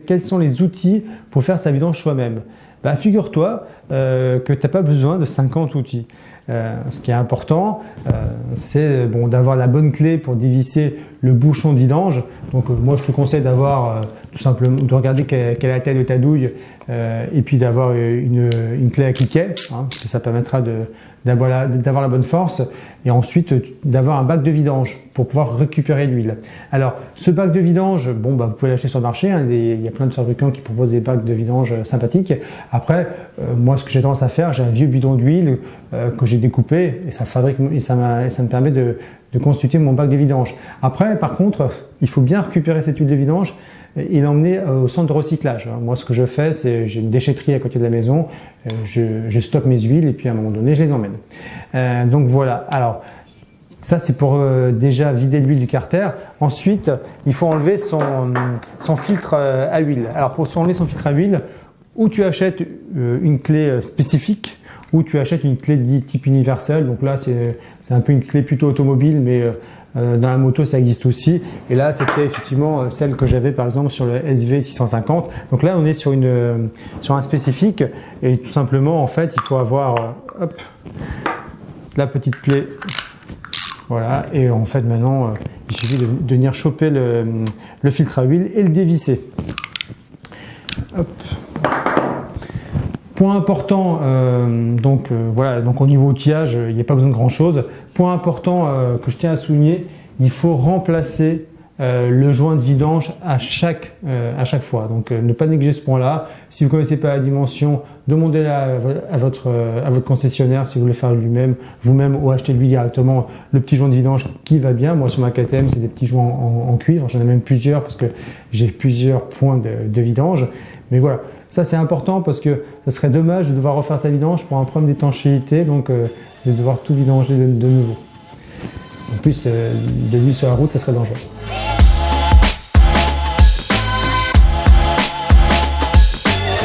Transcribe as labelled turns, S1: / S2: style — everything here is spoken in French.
S1: Quels sont les outils pour faire sa vidange soi-même? Figure-toi que tu n'as pas besoin de 50 outils. Ce qui est important, c'est d'avoir la bonne clé pour dévisser le bouchon de vidange. Donc moi je te conseille d'avoir tout simplement de regarder quelle est la taille de ta douille et puis d'avoir une clé à cliquet, hein, parce que ça permettra d'avoir la bonne force, et ensuite d'avoir un bac de vidange pour pouvoir récupérer l'huile. Alors ce bac de vidange, vous pouvez l'acheter sur le marché, hein, il y a plein de fabricants qui proposent des bacs de vidange sympathiques. Après, moi ce que j'ai tendance à faire, j'ai un vieux bidon d'huile que j'ai découpé et ça me permet de constituer mon bac de vidange. Après, par contre, il faut bien récupérer cette huile de vidange et l'emmener au centre de recyclage. Moi, ce que je fais, c'est j'ai une déchetterie à côté de la maison, je stocke mes huiles et puis à un moment donné, je les emmène. Donc voilà. Alors, ça c'est pour déjà vider l'huile du carter. Ensuite, il faut enlever son filtre à huile. Alors, pour enlever son filtre à huile, ou tu achètes une clé spécifique, ou tu achètes une clé de type universel. Donc là, c'est un peu une clé plutôt automobile, mais dans la moto, ça existe aussi. Et là, c'était effectivement celle que j'avais par exemple sur le SV650. Donc là, on est sur un spécifique. Et tout simplement, en fait, il faut avoir la petite clé. Voilà. Et en fait, maintenant, il suffit de venir choper le filtre à huile et le dévisser. Hop. Point important, donc au niveau outillage, il n'y a pas besoin de grand chose. Point important que je tiens à souligner, il faut remplacer le joint de vidange à chaque fois. Donc ne pas négliger ce point-là. Si vous ne connaissez pas la dimension, demandez-la à votre concessionnaire si vous voulez faire vous-même ou achetez-lui directement le petit joint de vidange qui va bien. Moi sur ma KTM, c'est des petits joints en cuivre. J'en ai même plusieurs parce que j'ai plusieurs points de vidange. Mais voilà. Ça c'est important parce que ça serait dommage de devoir refaire sa vidange pour un problème d'étanchéité, donc de devoir tout vidanger de nouveau. En plus, de l'huile sur la route, ça serait dangereux.